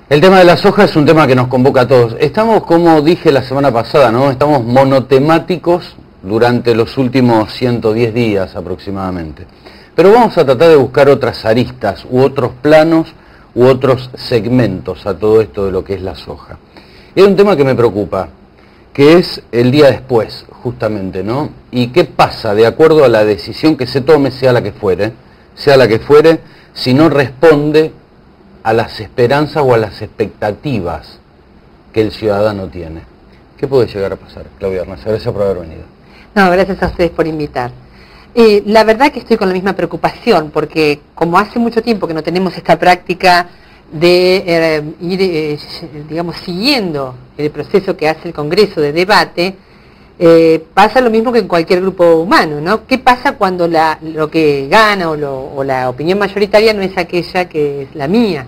El tema de la soja es un tema que nos convoca a todos. Estamos, como dije la semana pasada, ¿no? Estamos monotemáticos durante los últimos 110 días aproximadamente. Pero vamos a tratar de buscar otras aristas u otros planos u otros segmentos a todo esto de lo que es la soja. Y hay un tema que me preocupa, que es el día después, justamente, ¿no? Y qué pasa de acuerdo a la decisión que se tome, sea la que fuere, si no responde a las esperanzas o a las expectativas que el ciudadano tiene. ¿Qué puede llegar a pasar, Claudia Arnaz? Gracias por haber venido. No, gracias a ustedes por invitar. La verdad que estoy con la misma preocupación, porque como hace mucho tiempo que no tenemos esta práctica de ir, digamos, siguiendo el proceso que hace el Congreso de debate, pasa lo mismo que en cualquier grupo humano, ¿no? ¿Qué pasa cuando lo que gana o la opinión mayoritaria no es aquella que es la mía?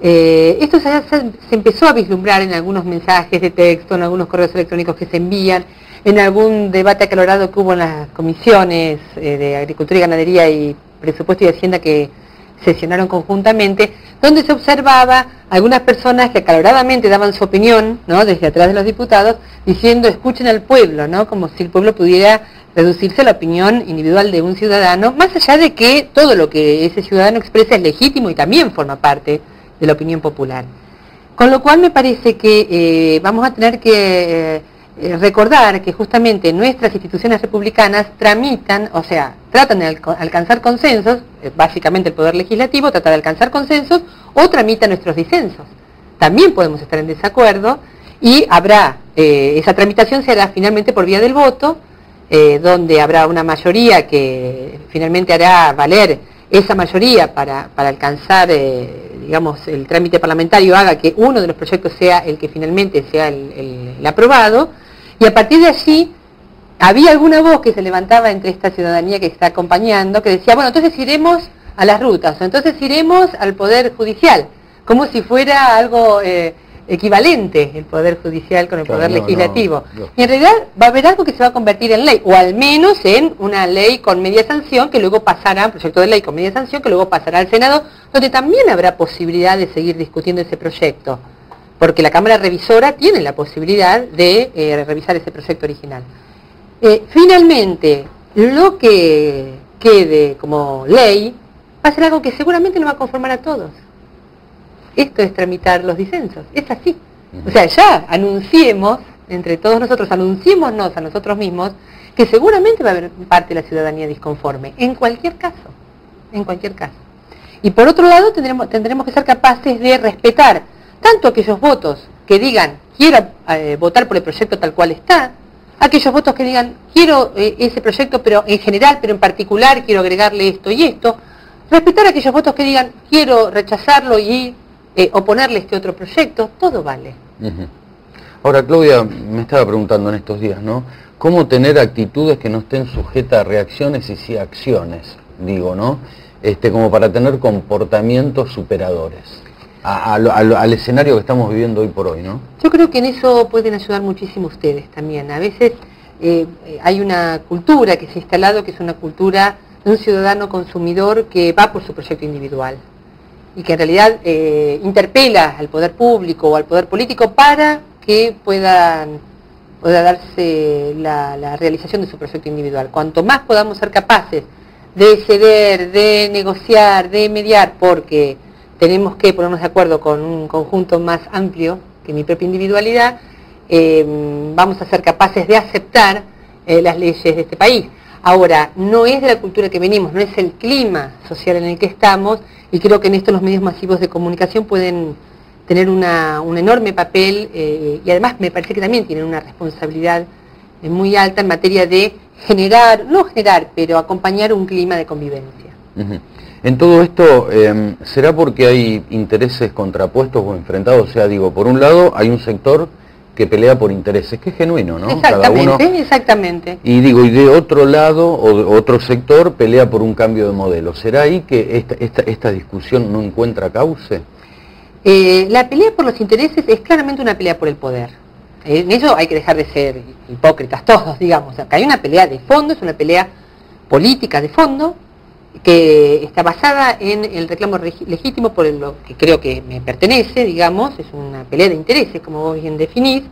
Esto se empezó a vislumbrar en algunos mensajes de texto, en algunos correos electrónicos que se envían, en algún debate acalorado que hubo en las comisiones de Agricultura y Ganadería y Presupuesto y Hacienda que sesionaron conjuntamente, donde se observaba algunas personas que acaloradamente daban su opinión, ¿no?, desde atrás de los diputados, diciendo escuchen al pueblo, ¿no?, como si el pueblo pudiera reducirse a la opinión individual de un ciudadano, más allá de que todo lo que ese ciudadano expresa es legítimo y también forma parte de la opinión popular. Con lo cual me parece que vamos a tener que recordar que justamente nuestras instituciones republicanas tratan de alcanzar consensos, básicamente el Poder Legislativo trata de alcanzar consensos o tramita nuestros disensos. También podemos estar en desacuerdo y habrá, esa tramitación se hará finalmente por vía del voto, donde habrá una mayoría que finalmente hará valer esa mayoría para alcanzar, digamos, el trámite parlamentario haga que uno de los proyectos sea el que finalmente sea el aprobado. Y a partir de allí, había alguna voz que se levantaba entre esta ciudadanía que está acompañando, que decía, bueno, entonces iremos a las rutas, o entonces iremos al Poder Judicial, como si fuera algo equivalente el Poder Judicial con el Poder Legislativo. Y en realidad va a haber algo que se va a convertir en ley, o al menos en una ley con media sanción, que luego pasará, un proyecto de ley con media sanción, que luego pasará al Senado, donde también habrá posibilidad de seguir discutiendo ese proyecto, porque la Cámara Revisora tiene la posibilidad de revisar ese proyecto original. Finalmente, lo que quede como ley va a ser algo que seguramente no va a conformar a todos. Esto es tramitar los disensos, es así. O sea, ya anunciemos, entre todos nosotros, anunciémonos a nosotros mismos que seguramente va a haber parte de la ciudadanía disconforme, en cualquier caso, en cualquier caso. Y por otro lado tendremos que ser capaces de respetar tanto aquellos votos que digan quiero votar por el proyecto tal cual está, aquellos votos que digan quiero ese proyecto pero en general, pero en particular quiero agregarle esto y esto, respetar aquellos votos que digan quiero rechazarlo y oponerle este otro proyecto, todo vale. Ahora, Claudia, me estaba preguntando en estos días, ¿no?, cómo tener actitudes que no estén sujetas a reacciones y sí a acciones, digo, ¿no?, como para tener comportamientos superadores al escenario que estamos viviendo hoy por hoy, ¿no? Yo creo que en eso pueden ayudar muchísimo ustedes también. A veces hay una cultura que se ha instalado, que es una cultura de un ciudadano consumidor que va por su proyecto individual y que en realidad interpela al poder público o al poder político para que pueda darse la realización de su proyecto individual. Cuanto más podamos ser capaces de ceder, de negociar, de mediar, porque tenemos que ponernos de acuerdo con un conjunto más amplio que mi propia individualidad, vamos a ser capaces de aceptar las leyes de este país. Ahora, no es de la cultura que venimos, no es el clima social en el que estamos, y creo que en esto los medios masivos de comunicación pueden tener un enorme papel, y además me parece que también tienen una responsabilidad muy alta en materia de pero acompañar un clima de convivencia. En todo esto, ¿será porque hay intereses contrapuestos o enfrentados? O sea, digo, por un lado hay un sector que pelea por intereses, que es genuino, ¿no? Exactamente, cada uno, exactamente. Y digo, y de otro lado, o otro sector pelea por un cambio de modelo. ¿Será ahí que esta discusión no encuentra cauce? La pelea por los intereses es claramente una pelea por el poder. En eso hay que dejar de ser hipócritas todos, digamos. Acá hay una pelea de fondo, es una pelea política de fondo, que está basada en el reclamo legítimo por lo que creo que me pertenece, digamos, es una pelea de intereses, como vos bien definís,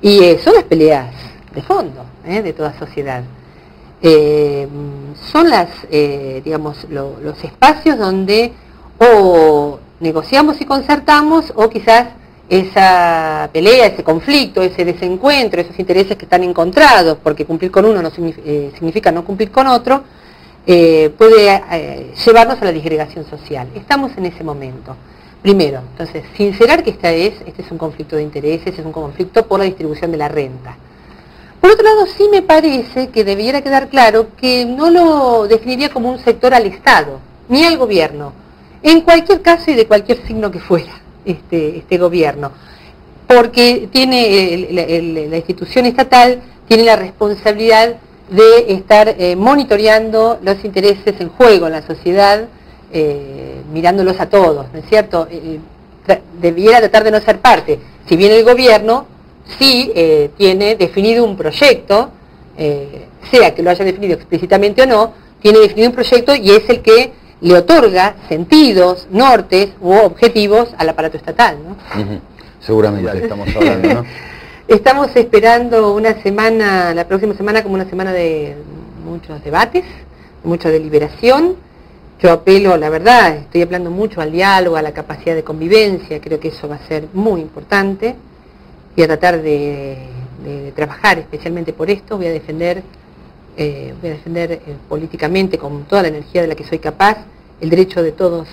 y son las peleas de fondo de toda sociedad. Son digamos, los espacios donde o negociamos y concertamos, o quizás esa pelea, ese conflicto, ese desencuentro, esos intereses que están encontrados, porque cumplir con uno no significa no cumplir con otro, puede llevarnos a la disgregación social. Estamos en ese momento. Primero, entonces, sincerar que este es un conflicto de intereses, es un conflicto por la distribución de la renta. Por otro lado, sí me parece que debiera quedar claro que no lo definiría como un sector al Estado, ni al gobierno, en cualquier caso y de cualquier signo que fuera este gobierno, porque tiene la institución estatal tiene la responsabilidad de estar monitoreando los intereses en juego en la sociedad, mirándolos a todos, ¿no es cierto? Debiera tratar de no ser parte, si bien el gobierno sí tiene definido un proyecto, sea que lo haya definido explícitamente o no, tiene definido un proyecto y es el que le otorga sentidos, nortes u objetivos al aparato estatal, ¿no? Seguramente estamos hablando, ¿no? Estamos esperando una semana, la próxima semana, como una semana de muchos debates, mucha deliberación. Yo apelo, la verdad, estoy apelando mucho al diálogo, a la capacidad de convivencia, creo que eso va a ser muy importante. Voy a tratar de trabajar especialmente por esto, voy a defender políticamente, con toda la energía de la que soy capaz, el derecho de todos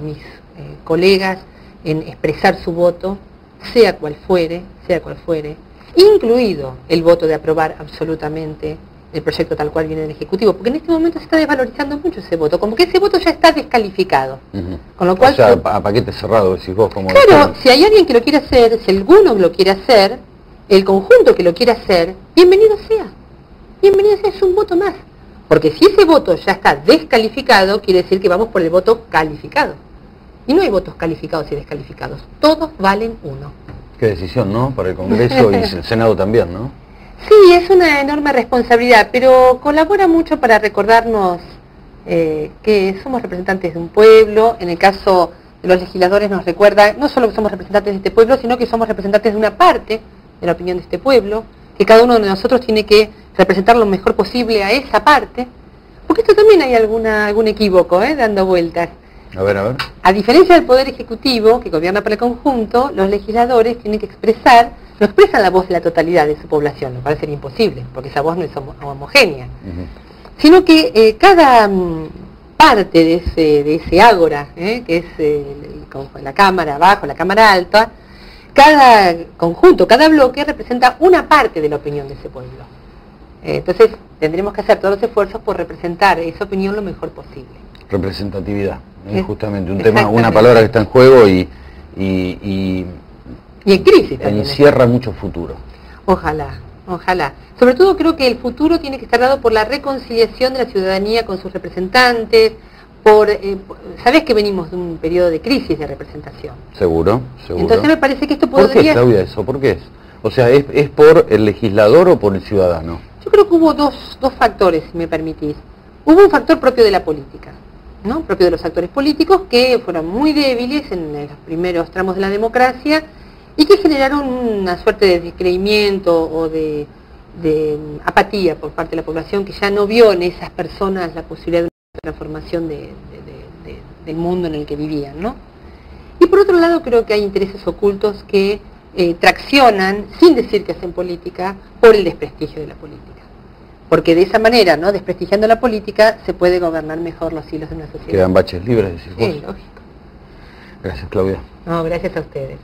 mis colegas en expresar su voto, sea cual fuere, incluido el voto de aprobar absolutamente el proyecto tal cual viene del Ejecutivo, porque en este momento se está desvalorizando mucho ese voto, como que ese voto ya está descalificado. Con lo cual, o sea, a paquete cerrado, decís vos. Como claro, si hay alguien que lo quiere hacer, si alguno lo quiere hacer, el conjunto que lo quiere hacer, bienvenido sea, es un voto más. Porque si ese voto ya está descalificado, quiere decir que vamos por el voto calificado. Y no hay votos calificados y descalificados, todos valen uno. Qué decisión, ¿no? Para el Congreso y el Senado también, ¿no? Sí, es una enorme responsabilidad, pero colabora mucho para recordarnos que somos representantes de un pueblo. En el caso de los legisladores nos recuerda no solo que somos representantes de este pueblo, sino que somos representantes de una parte de la opinión de este pueblo, que cada uno de nosotros tiene que representar lo mejor posible a esa parte, porque esto también hay algún equívoco dando vueltas. A ver. A diferencia del Poder Ejecutivo, que gobierna para el conjunto, los legisladores tienen que no expresan la voz de la totalidad de su población, lo cual sería imposible, porque esa voz no es homogénea, sino que cada parte de ese ágora, que es la Cámara baja, la Cámara alta, cada conjunto, cada bloque representa una parte de la opinión de ese pueblo. Entonces tendremos que hacer todos los esfuerzos por representar esa opinión lo mejor posible. Representatividad, justamente un tema, una palabra que está en juego y en crisis también. Encierra mucho futuro. Ojalá. Sobre todo creo que el futuro tiene que estar dado por la reconciliación de la ciudadanía con sus representantes, sabés que venimos de un periodo de crisis de representación. Seguro. Entonces me parece que esto podría... ¿Por qué, Claudia, eso? ¿Por qué es? O sea, ¿es por el legislador o por el ciudadano? Yo creo que hubo dos factores, si me permitís. Hubo un factor propio de la política, ¿no? Propio de los actores políticos, que fueron muy débiles en los primeros tramos de la democracia y que generaron una suerte de descreimiento o de apatía por parte de la población, que ya no vio en esas personas la posibilidad de una transformación del mundo en el que vivían, ¿no? Y por otro lado creo que hay intereses ocultos que traccionan, sin decir que hacen política, por el desprestigio de la política. Porque de esa manera, ¿no?, desprestigiando la política, se puede gobernar mejor los hilos de una sociedad. Quedan baches libres, decís vos. Sí, lógico. Gracias, Claudia. No, gracias a ustedes.